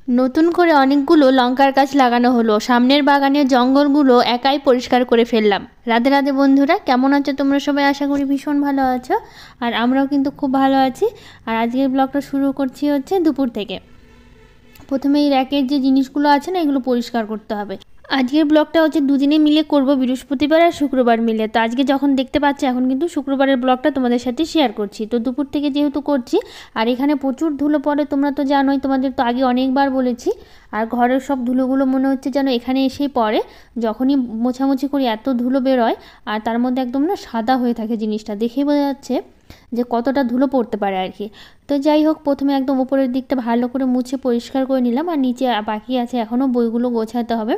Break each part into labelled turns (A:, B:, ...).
A: নতুন করে অনেকগুলো লঙ্কার গাছ লাগানো হলো, সামনের বাগানের জঙ্গলগুলো একাই পরিষ্কার করে ফেললাম। রাধে রাধে বন্ধুরা, কেমন আছো তোমরা সবাই? আশা করি ভীষণ ভালো আছো, আর আমরাও কিন্তু খুব ভালো আছি। আর আজকের ব্লগটা শুরু করছি হচ্ছে দুপুর থেকে। প্রথমে এই র্যাকের যে জিনিসগুলো আছে না, এগুলো পরিষ্কার করতে হবে। আজকের ব্লগটা হচ্ছে দুদিনে মিলে করব, বৃহস্পতিবার আর শুক্রবার মিলে। তো আজকে যখন দেখতে পাচ্ছি, এখন কিন্তু শুক্রবারের ব্লগটা তোমাদের সাথে শেয়ার করছি। তো দুপুর থেকে যেহেতু করছি, আর এখানে প্রচুর ধুলো পড়ে, তোমরা তো জানোই, তোমাদের তো আগে অনেকবার বলেছি। আর ঘরের সব ধুলোগুলো মনে হচ্ছে যেন এখানে এসেই পড়ে। যখনই মোছামুছি করি এত ধুলো বেরোয়, আর তার মধ্যে একদম না সাদা হয়ে থাকে জিনিসটা, দেখেই বোঝা যাচ্ছে যে কতটা ধুলো পড়তে পারে আর কি। তো যাই হোক, প্রথমে একদম উপরের দিকটা ভালো করে মুছে পরিষ্কার করে নিলাম, আর নিচে বাকি আছে এখনও বইগুলো গোছাতে হবে।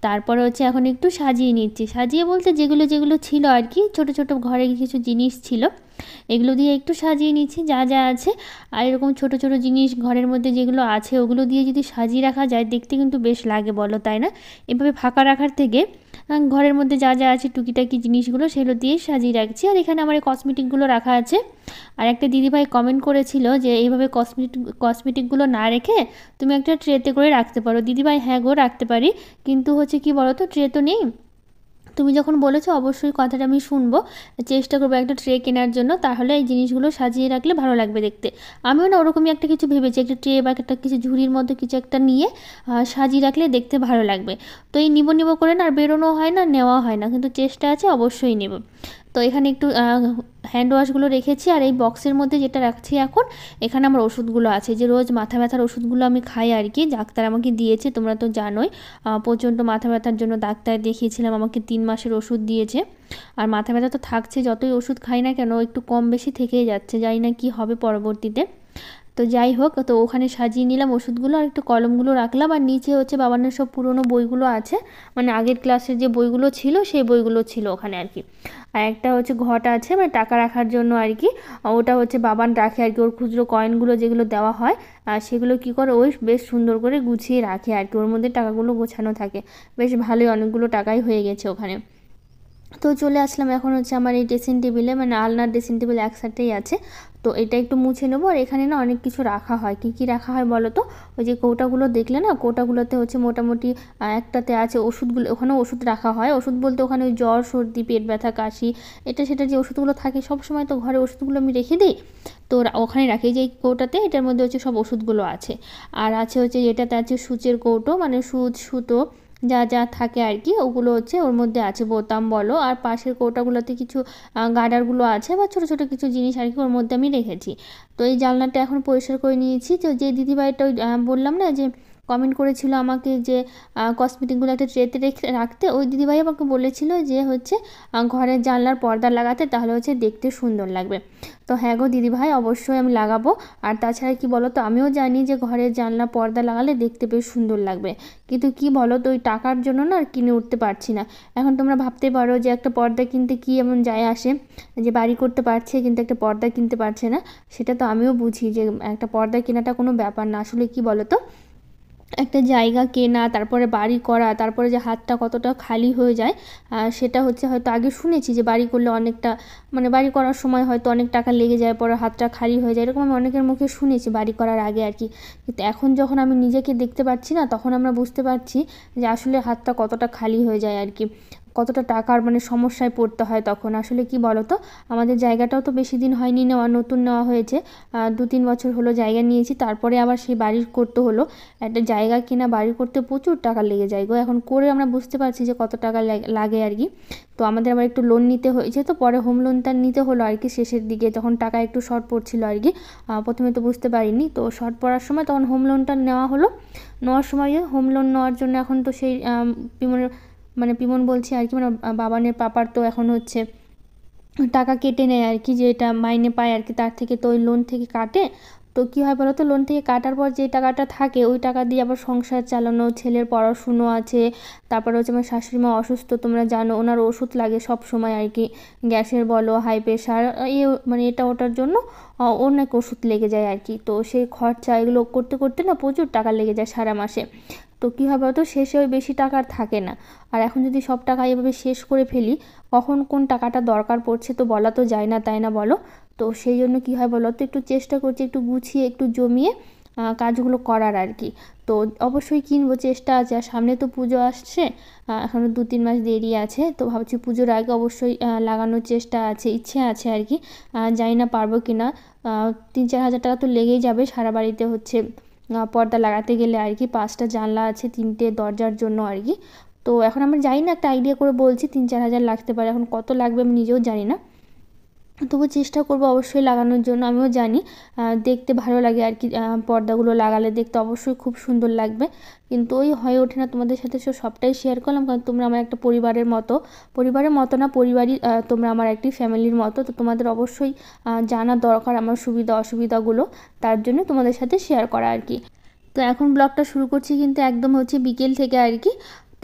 A: তারপরে হচ্ছে এখন একটু সাজিয়ে নিচ্ছি, সাজিয়ে বলতে যেগুলো যেগুলো ছিল আর কি, ছোটো ছোটো ঘরে কিছু জিনিস ছিল, এগুলো দিয়ে একটু সাজিয়ে নিচ্ছি যা যা আছে। আর এরকম ছোটো ছোটো জিনিস ঘরের মধ্যে যেগুলো আছে, ওগুলো দিয়ে যদি সাজিয়ে রাখা যায়, দেখতে কিন্তু বেশ লাগে, বলো তাই না? এভাবে ফাঁকা রাখার থেকে ঘরের মধ্যে যা যা আছে টুকিটাকি জিনিসগুলো, সেগুলো দিয়ে সাজিয়ে রাখছি। আর এখানে আমার এই কসমেটিকগুলো রাখা আছে। আর একটা দিদিভাই কমেন্ট করেছিল যে এইভাবে কসমেটিকগুলো না রেখে তুমি একটা ট্রেতে করে রাখতে পারো। দিদিভাই, হ্যাঁ গো, রাখতে পারি, কিন্তু হচ্ছে কি বলো তো, ট্রে তো নেই। তুমি যখন বলেছো অবশ্যই কথাটা আমি শুনবো, চেষ্টা করবো একটা ট্রে কেনার জন্য, তাহলে এই জিনিসগুলো সাজিয়ে রাখলে ভালো লাগবে দেখতে। আমিও না ওরকমই একটা কিছু ভেবেছি, একটা ট্রে বা একটা কিছু ঝুড়ির মধ্যে কিছু একটা নিয়ে সাজিয়ে রাখলে দেখতে ভালো লাগবে। তো এই নিব নিব করে না আর বেরোনো হয় না, নেওয়া হয় না, কিন্তু চেষ্টা আছে, অবশ্যই নেব। তো এখানে একটু হ্যান্ড ওয়াশগুলো রেখেছি, আর এই বক্সের মধ্যে যেটা রাখছি এখন, এখানে আমার ওষুধগুলো আছে, যে রোজ মাথা ব্যথার ওষুধগুলো আমি খাই আর কি, ডাক্তার আমাকে দিয়েছে, তোমরা তো জানোই। প্রচণ্ড মাথা ব্যথার জন্য ডাক্তার দেখিয়েছিলাম, আমাকে 3 মাসের ওষুধ দিয়েছে। আর মাথা ব্যথা তো থাকছে, যতই ওষুধ খাই না কেন একটু কম বেশি থেকেই যাচ্ছে, জানি না কি হবে পরবর্তীতে। তো যাই হোক, তো ওখানে সাজিয়ে নিলাম ওষুধগুলো, আর একটু কলমগুলো রাখলাম। আর নিচে হচ্ছে বাবানের সব পুরনো বইগুলো আছে, মানে আগের ক্লাসের যে বইগুলো ছিল সেই বইগুলো ছিল ওখানে আর কি। আর একটা হচ্ছে ঘট আছে, মানে টাকা রাখার জন্য আর কি, ওটা হচ্ছে বাবান রাখে আর কি, ওর খুচরো কয়েনগুলো যেগুলো দেওয়া হয়, আর সেগুলো কী করে ওই বেশ সুন্দর করে গুছিয়ে রাখে আর কি, ওর মধ্যে টাকাগুলো গোছানো থাকে। বেশ ভালোই, অনেকগুলো টাকাই হয়ে গেছে ওখানে। তো চলে আসলাম এখন হচ্ছে আমার এই ড্রেসিং টেবিলে, মানে আলনার ড্রেসিং টেবিল একসাথেই আছে। তো এটা একটু মুছে নেবো। আর এখানে না অনেক কিছু রাখা হয়, কী কী রাখা হয় বলো তো? ওই যে কৌটাগুলো দেখলে না, কৌটাগুলোতে হচ্ছে মোটামুটি একটাতে আছে ওষুধগুলো, ওখানেও ওষুধ রাখা হয়। ওষুধ বলতে ওখানে ওই জ্বর, সর্দি, পেট ব্যথা, কাশি, এটা সেটা যে ওষুধগুলো থাকে, সব সময় তো ঘরে ওষুধগুলো আমি রেখে দিই। তো ওখানে রাখি, যে এই কৌটাতে, এটার মধ্যে হচ্ছে সব ওষুধগুলো আছে। আর আছে হচ্ছে এটাতে আছে সূচের কৌটো, মানে সুচ, সুতো যা যা থাকে আর কি, ওগুলো হচ্ছে ওর মধ্যে আছে, বোতাম বলো। আর পাশের কৌটাগুলোতে কিছু গার্ডারগুলো আছে, বা ছোটো ছোটো কিছু জিনিস আর কি ওর মধ্যে আমি রেখেছি। তো এই জানলাটা এখন পরিষ্কার করে নিয়েছি। তো যে দিদিভাইটা ওই বললাম না যে কমেন্ট করেছিল আমাকে যে কসমেটিকগুলো একটা ট্রেতে রেখে রাখতে, ওই দিদিভাই আমাকে বলেছিল যে হচ্ছে ঘরের জানলার পর্দা লাগাতে, তাহলে হচ্ছে দেখতে সুন্দর লাগবে। তো হ্যাঁ গো দিদিভাই, অবশ্যই আমি লাগাবো। আর তাছাড়া কি বলো তো, আমিও জানি যে ঘরের জানলা পর্দা লাগালে দেখতে বেশ সুন্দর লাগবে, কিন্তু কি বলো তো, ওই টাকার জন্য না আর কিনে উঠতে পারছি না। এখন তোমরা ভাবতে পারো যে একটা পর্দা কিনতে কি এমন যায় আসে, যে বাড়ি করতে পারছে কিন্তু একটা পর্দা কিনতে পারছে না। সেটা তো আমিও বুঝি যে একটা পর্দা কেনাটা কোনো ব্যাপার না। আসলে কি বলো তো, একটা জায়গা কেনা, তারপরে বাড়ি করা, তারপরে যে হাতটা কতটা খালি হয়ে যায়, সেটা হচ্ছে হয়তো আগে শুনেছি যে বাড়ি করলে অনেকটা, মানে বাড়ি করার সময় হয়তো অনেক টাকা লেগে যায়, পরে হাতটা খালি হয়ে যায়, এরকম আমি অনেকের মুখে শুনেছি বাড়ি করার আগে আর কি। কিন্তু এখন যখন আমি নিজেকে দেখতে পাচ্ছি না, তখন আমরা বুঝতে পারছি যে আসলে হাতটা কতটা খালি হয়ে যায় আর কি, কতটা টাকার মানে সমস্যায় পড়তে হয় তখন। আসলে কি বলো তো, আমাদের জায়গাটাও তো বেশি দিন হয়নি নেওয়া, নতুন নেওয়া হয়েছে, 2-3 বছর হলো জায়গা নিয়েছি, তারপরে আবার সেই বাড়ি করতে হলো। একটা জায়গা কেনা, বাড়ি করতে প্রচুর টাকা লেগে যায় গো, এখন করে আমরা বুঝতে পারছি যে কত টাকা লাগে আর কি। তো আমাদের আবার একটু লোন নিতে হয়েছে, তো পরে হোম লোনটা নিতে হলো আর কি শেষের দিকে, তখন টাকা একটু শর্ট পড়ছিল আর কি। প্রথমে তো বুঝতে পারিনি, তো শর্ট পড়ার সময় তখন হোম লোনটা নেওয়া হলো। নেওয়ার সময় হোম লোন নেওয়ার জন্য এখন তো সেই পিমন বলছি আর কি, মানে বাবানের পাপার তো এখন হচ্ছে টাকা কেটে নেয় আর কি, যেটা মাইনে পায় আর কি, তার থেকে তো ওই লোন থেকে কাটে। তো কী হয় বলো তো, লোন থেকে কাটার পর যে টাকাটা থাকে, ওই টাকা দিয়ে আবার সংসার চালানো, ছেলের পড়াশুনো আছে, তারপরে হচ্ছে আমার শাশুড়ি মা অসুস্থ, তোমরা জানো, ওনার ওষুধ লাগে সব সময় আর কি, গ্যাসের বলো, হাই প্রেশার, মানে এটা ওটার জন্য অনেক ওষুধ লেগে যায় আর কি। তো সেই খরচা এগুলো করতে করতে না প্রচুর টাকা লেগে যায় সারা মাসে। তো কী হবে বলো তো, শেষে ওই বেশি টাকা আর থাকে না। আর এখন যদি সব টাকা এভাবে শেষ করে ফেলি, কখন কোন টাকাটা দরকার পড়ছে তো বলা তো যায় না, তাই না বলো? তো সেই জন্য কী হয় বলো তো, একটু চেষ্টা করছি একটু গুছিয়ে, একটু জমিয়ে কাজগুলো করার আর কি। তো অবশ্যই কিনবো, চেষ্টা আছে। আর সামনে তো পুজো আসছে, এখনও 2-3 মাস দেরি আছে। তো ভাবছি পুজোর আগে অবশ্যই লাগানোর চেষ্টা আছে, ইচ্ছে আছে আর কি। জানি না পারবো কি না। 3-4 হাজার টাকা তো লেগেই যাবে সারা বাড়িতে হচ্ছে পর্দা লাগাতে গেলে আর কি। 5টা জানলা আছে, 3টে দরজার জন্য আর কি। তো এখন আমরা জানি না, একটা আইডিয়া করে বলছি 3-4 হাজার লাগতে পারে। এখন কত লাগবে আমি নিজেও জানি না, তবু চেষ্টা করবো অবশ্যই লাগানোর জন্য। আমিও জানি দেখতে ভালো লাগে আর কি, পর্দাগুলো লাগালে দেখতে অবশ্যই খুব সুন্দর লাগবে। কিন্তু ওই হয়ে ওঠে না, তোমাদের সাথে সবটাই শেয়ার করলাম, কারণ তোমরা আমার একটা পরিবারের মতো। পরিবারের মতো না, পরিবারই তোমরা আমার একটি ফ্যামিলির মতো। তো তোমাদের অবশ্যই জানা দরকার আমার সুবিধা অসুবিধাগুলো, তার জন্য তোমাদের সাথে শেয়ার করা আর কি। তো এখন ব্লগটা শুরু করছি কিন্তু একদম হচ্ছে বিকেল থেকে আর কি।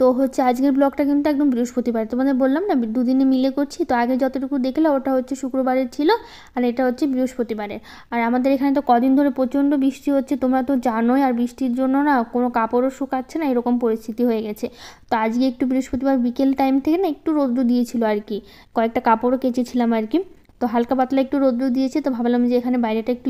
A: তো হচ্ছে আজকের ব্লগটা কিন্তু একদম বৃহস্পতিবার, তোমাদের বললাম না দুদিনে মিলে করছি। তো আগে যতটুকু দেখলে ওটা হচ্ছে শুক্রবারের ছিল, আর এটা হচ্ছে বৃহস্পতিবারের। আর আমাদের এখানে তো কদিন ধরে প্রচণ্ড বৃষ্টি হচ্ছে, তোমরা তো জানোই। আর বৃষ্টির জন্য না কোনো কাপড়ও শুকাচ্ছে না, এরকম পরিস্থিতি হয়ে গেছে। তো আজকে একটু বৃহস্পতিবার বিকেল টাইম থেকে না একটু রৌদ্র দিয়েছিল আর কি, কয়েকটা কাপড়ও কেচেছিলাম আর কি। তো হালকা পাতলা একটু রৌদ্র দিয়েছে, তো ভাবলাম যে এখানে বাইরেটা একটু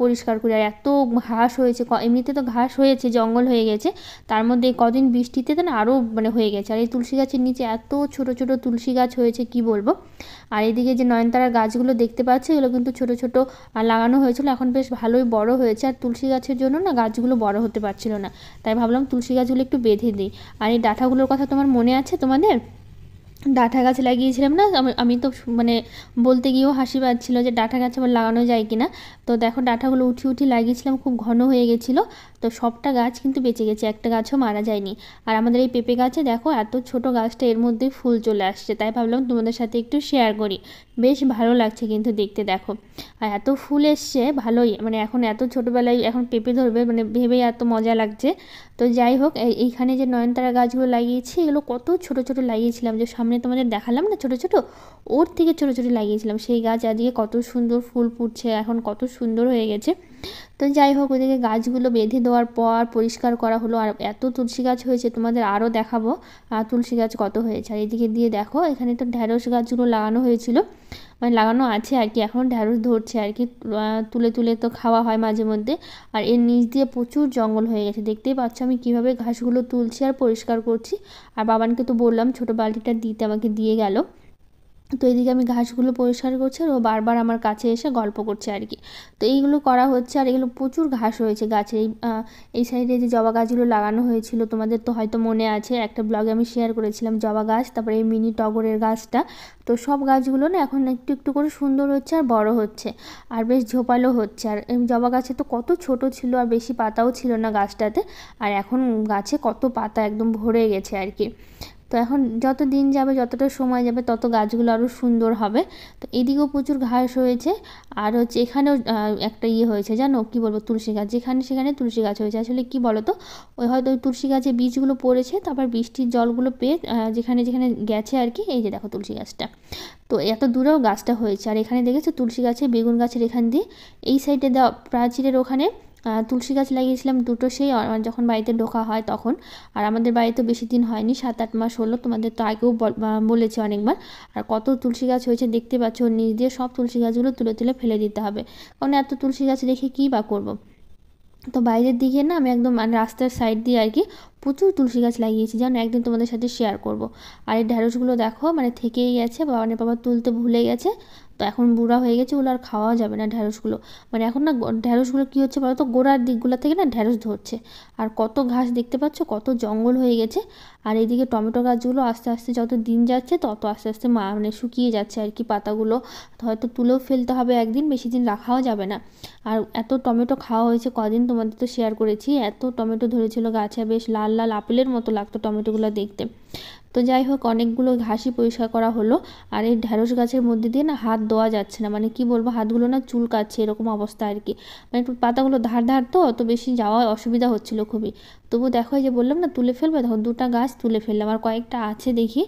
A: পরিষ্কার করি। আর এত ঘাস হয়েছে, এমনিতে তো ঘাস হয়েছে, জঙ্গল হয়ে গেছে, তার মধ্যে কদিন বৃষ্টিতে তো না আরও মানে হয়ে গেছে। আর এই তুলসী গাছের নিচে এত ছোট ছোট তুলসী গাছ হয়েছে কি বলবো। আর এদিকে যে নয়নতারার গাছগুলো দেখতে পাচ্ছি, এগুলো কিন্তু ছোট ছোট লাগানো হয়েছিল, এখন বেশ ভালোই বড় হয়েছে। আর তুলসী গাছের জন্য না গাছগুলো বড় হতে পারছিল না, তাই ভাবলাম তুলসী গাছগুলো একটু বেঁধে দিই। আর এই ডাঁটাগুলোর কথা তোমার মনে আছে? তোমাদের ডাঁটা গাছ লাগিয়েছিলাম না আমি, তো মানে বলতে গিয়েও হাসি পাচ্ছিলো যে ডাঁটা গাছ আবার লাগানো যায় কি না। তো দেখো ডাঁটাগুলো উঠি লাগিয়েছিলাম, খুব ঘন হয়ে গেছিলো। তো সবটা গাছ কিন্তু বেঁচে গেছে, একটা গাছও মারা যায়নি। আর আমাদের এই পেঁপে গাছে দেখো এত ছোট গাছটা, এর মধ্যেই ফুল চলে আসছে, তাই ভাবলাম তোমাদের সাথে একটু শেয়ার করি। বেশ ভালো লাগছে কিন্তু দেখতে, দেখো। আর এত ফুল এসছে ভালোই, মানে এখন এত ছোটোবেলায় এখন পেঁপে ধরবে মানে ভেবেই এত মজা লাগছে। তো যাই হোক, এইখানে যে নয়নতারা গাছগুলো লাগিয়েছি, এগুলো কত ছোট ছোট লাগিয়েছিলাম, যে সামনে তোমাদের দেখালাম না ছোট ছোট, ওর থেকে ছোট ছোট লাগিয়েছিলাম সেই গাছ। আজকে কত সুন্দর ফুল ফুটছে, এখন কত সুন্দর হয়ে গেছে। তো যাই হোক, ওইদিকে গাছগুলো বেঁধে দেওয়ার পর পরিষ্কার করা হলো। আর এত তুলসী গাছ হয়েছে, তোমাদের আরও দেখাবো তুলসী গাছ কত হয়েছে। আর এদিকে দিয়ে দেখো, এখানে তো ঢ্যাঁড়স গাছগুলো লাগানো হয়েছিল, মানে লাগানো আছে আর কি, এখন ঢ্যাঁড়স ধরছে আর কি। তুলে তুলে তো খাওয়া হয় মাঝে মধ্যে। আর এর নিচ দিয়ে প্রচুর জঙ্গল হয়ে গেছে, দেখতেই পাচ্ছ আমি কীভাবে ঘাসগুলো তুলছি আর পরিষ্কার করছি। আর বাবানকে তো বললাম ছোটো বালতিটা দিতে, আমাকে দিয়ে গেল। তো এদিকে আমি ঘাসগুলো পরিষ্কার করছি, আর ও বারবার আমার কাছে এসে গল্প করছে আর কি। তো এইগুলো করা হচ্ছে। আর এগুলো প্রচুর ঘাস হয়েছে গাছে, এই সাইডে যে জবা গাছগুলো লাগানো হয়েছিল, তোমাদের তো হয়তো মনে আছে, একটা ব্লগে আমি শেয়ার করেছিলাম জবা গাছ, তারপরে এই মিনি টগরের গাছটা। তো সব গাছগুলো না এখন একটু একটু করে সুন্দর হচ্ছে আর বড় হচ্ছে, আর বেশ ঝোপালো হচ্ছে। আর এই জবা গাছে তো কত ছোট ছিল, আর বেশি পাতাও ছিল না গাছটাতে, আর এখন গাছে কত পাতা একদম ভরে গেছে আর কি। তো এখন যত দিন যাবে, যতটা সময় যাবে, তত গাছগুলো আরও সুন্দর হবে। তো এদিকেও প্রচুর ঘাস হয়েছে। আর হচ্ছে এখানেও একটা হয়েছে জানো, কি বলবো, তুলসী গাছ, যেখানে সেখানে তুলসী গাছ হয়েছে। আসলে কি বলো তো, ওই হয়তো ওই তুলসী গাছে বীজগুলো পড়েছে, তারপর বৃষ্টির জলগুলো পেয়ে যেখানে যেখানে গেছে আর কি। এই যে দেখো তুলসী গাছটা, তো এত দূরেও গাছটা হয়েছে। আর এখানে দেখেছো তুলসী গাছে, বেগুন গাছের এখান দিয়ে এই সাইডে দেওয়া প্রাচীরের ওখানে তুলসী গাছ লাগিয়েছিলাম দুটো, সেই যখন বাড়িতে ঢোকা হয় তখন। আর আমাদের বাড়িতে বেশি দিন হয়নি, 7-8 মাস হলো, তোমাদের তো আগেও বলেছি অনেকবার। আর কত তুলসী গাছ হয়েছে দেখতে পাচ্ছ, নিচ দিয়ে সব তুলসী গাছগুলো তুলে তুলে ফেলে দিতে হবে, কারণ এত তুলসী গাছ রেখে কী বা করবো। তো বাইরের দিকে না আমি একদম মানে রাস্তার সাইড দিয়ে আর কি প্রচুর তুলসী গাছ লাগিয়েছি, জানো, একদিন তোমাদের সাথে শেয়ার করব। আর এই ঢ্যাঁড়সগুলো দেখো মানে থেকেই গেছে, বাবা তুলতে ভুলে গেছে। তো এখন বুড়া হয়ে গেছে, ওগুলো আর খাওয়া যাবে না ঢ্যাঁড়সগুলো। মানে এখন না ঢ্যাঁড়সগুলো কী হচ্ছে বলো তো, গোড়ার দিকগুলো থেকে না ঢ্যাঁড়স ধরছে। আর কত ঘাস দেখতে পাচ্ছ, কত জঙ্গল হয়ে গেছে। আর এইদিকে টমেটো গাছগুলো আস্তে আস্তে যত দিন যাচ্ছে, তত আস্তে আস্তে মানে শুকিয়ে যাচ্ছে আর কি পাতাগুলো। হয়তো তুলেও ফেলতে হবে একদিন, বেশি দিন রাখাও যাবে না। আর এত টমেটো খাওয়া হয়েছে কদিন, তোমাদের তো শেয়ার করেছি, এত টমেটো ধরেছিল গাছে, বেশ লাল লাল আপেলের মতো লাগতো টমেটোগুলো দেখতে। তো যাই হোক, অনেকগুলো ঘাসই পরিষ্কার করা হলো। আর এই ঢ্যাঁড়স গাছের মধ্যে দিয়ে না হাত দেওয়া যাচ্ছে না, মানে কি বলবো, হাতগুলো না চুলকাচ্ছে, এরকম অবস্থা আর কি। মানে একটু পাতাগুলো ধার ধার, তো বেশি যাওয়া অসুবিধা হচ্ছিল খুবই। তবু দেখো, এই যে বললাম না তুলে ফেলবে, দেখো দুটো গাছ তুলে ফেললাম, আর কয়েকটা আছে দেখি,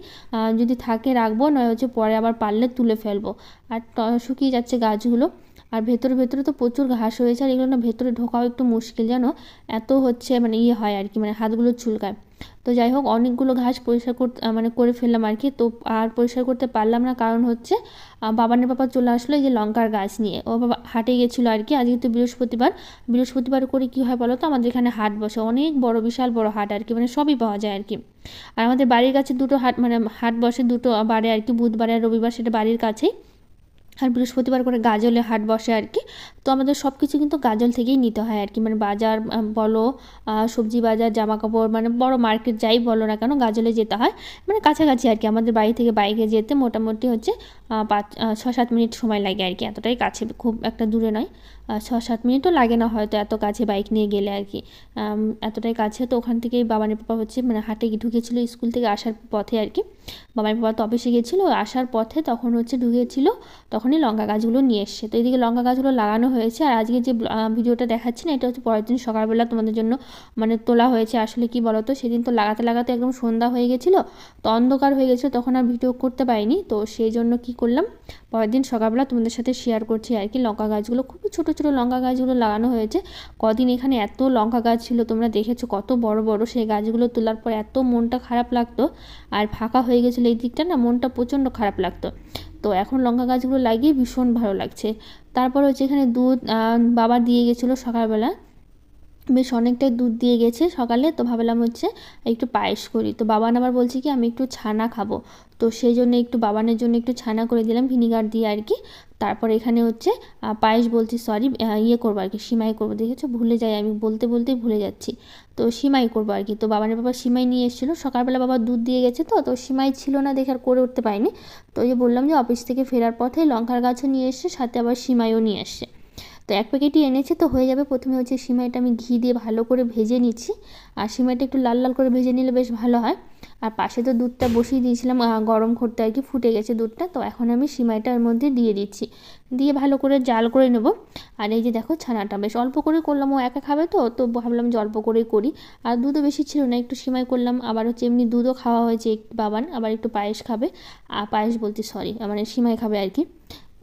A: যদি থাকে রাখবো, নয় হচ্ছে পরে আবার পারলে তুলে ফেলবো। আর শুকিয়ে যাচ্ছে গাছগুলো। আর ভেতরে ভেতরে তো প্রচুর ঘাস হয়েছে, আর এগুলো না ভেতরে ঢোকাও একটু মুশকিল জানো, এত হচ্ছে মানে হয় আর কি, মানে হাতগুলো চুলকায়। তো যাই হোক অনেকগুলো ঘাস পরিষ্কার করতে মানে করে ফেললাম আর কি। তো আর পরিষ্কার করতে পারলাম না, কারণ হচ্ছে বাবানের পাপা চলে আসলো এই যে লঙ্কার গাছ নিয়ে। ও বাবা হাটে গেছিলো আর কি, আজকে তো বৃহস্পতিবার করে কি হয় বলো তো, আমাদের এখানে হাট বসে, অনেক বড় বিশাল বড় হাট আর কি, মানে সবই পাওয়া যায় আর কি। আর আমাদের বাড়ির কাছে দুটো হাট, মানে হাট বসে দুটো বারে আর কি, বুধবার আর রবিবার, সেটা বাড়ির কাছেই। আর বৃহস্পতিবার করে গাজলে হাট বসে আর কি। তো আমাদের সব কিছু কিন্তু গাজল থেকেই নিতে হয় আর কি, মানে বাজার বলো, সবজি বাজার, জামা কাপড়, মানে বড় মার্কেট যাই বলো না কেন গাজলে যেতে হয়, মানে কাছাকাছি আর কি। আমাদের বাড়ি থেকে বাইকে যেতে মোটামুটি হচ্ছে 6-7 মিনিট সময় লাগে আর কি, এতটাই কাছে, খুব একটা দূরে নয়। 6-7 মিনিটও লাগে না হয়তো, এত কাছে বাইক নিয়ে গেলে আর কি, এতটাই কাছে। তো ওখান থেকেই বাবানের পাপা হচ্ছে মানে হাটে ঢুকেছিল স্কুল থেকে আসার পথে আর কি। বাবার পাপা তো অফিসে গেছিলো, আসার পথে তখন হচ্ছে ঢুকেছিল, তখনই লঙ্কা গাছগুলো নিয়ে এসছে। তো এদিকে লঙ্কা গাছগুলো লাগানো হয়েছে। আর আজকে যে ভিডিওটা দেখাচ্ছি না, এটা হচ্ছে পরের দিন সকালবেলা তোমাদের জন্য মানে তোলা হয়েছে। আসলে কি বলো তো, সেদিন তো লাগাতে লাগাতে একদম সন্ধ্যা হয়ে গেছিলো, তো অন্ধকার হয়ে গেছিলো, তখন আর ভিডিও করতে পারিনি। তো সেই জন্য কি করলাম, পরের দিন সকালবেলা তোমাদের সাথে শেয়ার করছি আর কি। লঙ্কা গাছগুলো খুবই ছোটো ছোটো লঙ্কা গাছগুলো লাগানো হয়েছে। কদিন এখানে এত লঙ্কা গাছ ছিল, তোমরা দেখেছো কত বড় বড়, সেই গাছগুলো তোলার পর এত মনটা খারাপ লাগতো, আর ফাঁকা হয়ে গেছিলো এই দিকটা না, মনটা প্রচণ্ড খারাপ লাগতো। তো এখন লঙ্কা গাছগুলো লাগিয়ে ভীষণ ভালো লাগছে। তারপর হচ্ছে এখানে দুধ বাবা দিয়ে গেছিলো সকালবেলা, বেশ অনেকটাই দুধ দিয়ে গেছে সকালে। তো ভাবলাম হচ্ছে একটু পায়েস করি। তো বাবান আবার বলছে কি আমি একটু ছানা খাবো, তো সেই জন্য একটু বাবানের জন্য একটু ছানা করে দিলাম ভিনিগার দিয়ে আর কি। তারপর এখানে হচ্ছে পায়েস বলছি, সরি, করবো আর কি, সিমাই করবো। দেখেছো ভুলে যাই আমি, বলতে বলতেই ভুলে যাচ্ছি। তো সিমাই করবো আর কি। তো বাবানের বাবা সিমাই নিয়ে এসেছিলো সকালবেলা, বাবা দুধ দিয়ে গেছে, তো সিমাই ছিল না দেখে আর করে উঠতে পারিনি। তো ওই যে বললাম যে অফিস থেকে ফেরার পথে লঙ্কার গাছও নিয়ে এসছে, সাথে আবার সিমাইও নিয়ে এসছে। তো এক প্যাকেটই এনেছে, তো হয়ে যাবে। প্রথমে হচ্ছে সিমাইটা আমি ঘি দিয়ে ভালো করে ভেজে নিচ্ছি, আর সিমাইটা একটু লাল লাল করে ভেজে নিলে বেশ ভালো হয়। আর পাশে তো দুধটা বসিয়ে দিয়েছিলাম গরম করতে আর কি, ফুটে গেছে দুধটা। তো এখন আমি সিমাইটা এর মধ্যে দিয়ে দিচ্ছি, দিয়ে ভালো করে জাল করে নেব। আর এই যে দেখো ছানাটা বেশ অল্প করে করলাম, ও একা খাবে তো ভাবলাম যে অল্প করেই করি। আর দুধও বেশি ছিল না, একটু সিমাই করলাম। আবার হচ্ছে এমনি দুধও খাওয়া হয়েছে বাবান, আবার একটু পায়েস খাবে, পায়েস বলতে সরি, মানে সিমাই খাবে আর কি।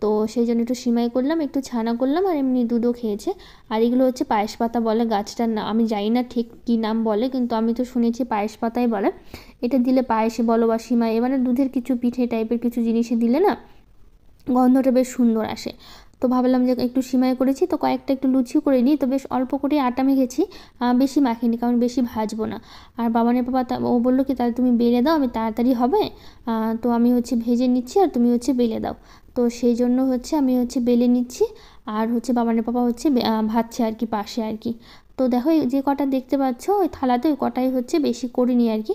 A: তো সেই জন্য একটু সিমাই করলাম, একটু ছানা করলাম, আর এমনি দুধও খেয়েছে। আর এগুলো হচ্ছে পায়েস পাতা বলে গাছটার নাম, আমি জানি না ঠিক কী নাম বলে, কিন্তু আমি তো শুনেছি পায়েস পাতাই বলে। এটা দিলে পায়েসে বলো বা সিমাই, এবারে দুধের কিছু পিঠে টাইপের কিছু জিনিসে দিলে না গন্ধটা বেশ সুন্দর আসে। তো ভাবলাম যে একটু সিমাই করেছি, তো কয়েকটা একটু লুচিও করে নিই। তো বেশ অল্প করে আটা মেখেছি, বেশি মাখিনি, কারণ বেশি ভাজবো না। আর বাবানের বাবা ও বললো কি তাহলে তুমি বেলে দাও, আমি তাড়াতাড়ি হবে। তো আমি হচ্ছে ভেজে নিচ্ছি, আর তুমি হচ্ছে বেলে দাও। তো সেই জন্য হচ্ছে আমি হচ্ছে বেলে নিচ্ছি, আর হচ্ছে বাবানের পাপা হচ্ছে ভাজছে আর কি পাশে আর কি। তো দেখো যে কটা দেখতে পাচ্ছ ওই থালাতে, ওই কটাই হচ্ছে, বেশি করিনি আর কি।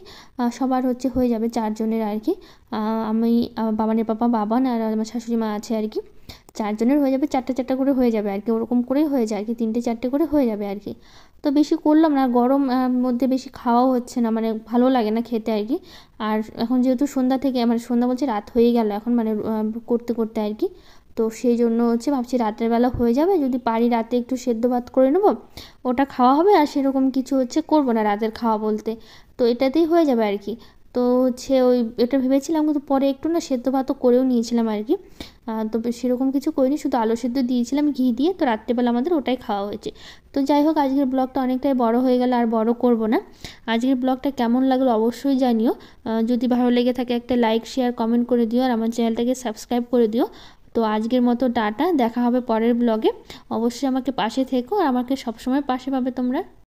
A: সবার হচ্ছে হয়ে যাবে 4 জনের আর কি। আমি, বাবানের পাপা, বাবান আর আমার শাশুড়ি মা আছে আর কি। 4 জনের হয়ে যাবে, 4টা করে হয়ে যাবে আর কি, ওরকম করেই হয়ে যায় আর কি, 3টে-4টে করে হয়ে যাবে আর কি। তো বেশি করলাম না, গরম মধ্যে বেশি খাওয়াও হচ্ছে না, মানে ভালো লাগে না খেতে আর কি। আর এখন যেহেতু সন্ধ্যা থেকে, মানে সন্ধ্যা বলছে রাত হয়ে গেল এখন, মানে করতে করতে আর কি। তো সেই জন্য হচ্ছে ভাবছি রাতের বেলা হয়ে যাবে, যদি পারি রাতে একটু সেদ্ধ ভাত করে নেবো, ওটা খাওয়া হবে। আর সেরকম কিছু হচ্ছে করবো না রাতের খাওয়া বলতে, তো এটাতেই হয়ে যাবে আর কি। তো হচ্ছে ওই এটা ভেবেছিলাম, কিন্তু পরে একটু না সেদ্ধ ভাতও করেও নিয়েছিলাম আর কি। তো সেরকম কিছু করিনি, শুধু আলু সেদ্ধ দিয়েছিলাম ঘি দিয়ে, তো রাত্রেবেলা আমাদের ওটাই খাওয়া হয়েছে। তো যাই হোক আজকের ব্লগটা অনেকটাই বড় হয়ে গেল, আর বড় করব না। আজকের ব্লগটা কেমন লাগলো অবশ্যই জানিও, যদি ভালো লেগে থাকে একটা লাইক শেয়ার কমেন্ট করে দিও, আর আমার চ্যানেলটাকে সাবস্ক্রাইব করে দিও। তো আজকের মতো টাটা, দেখা হবে পরের ব্লগে। অবশ্যই আমাকে পাশে থেকো, আর আমাকে সবসময় পাশে পাবে তোমরা।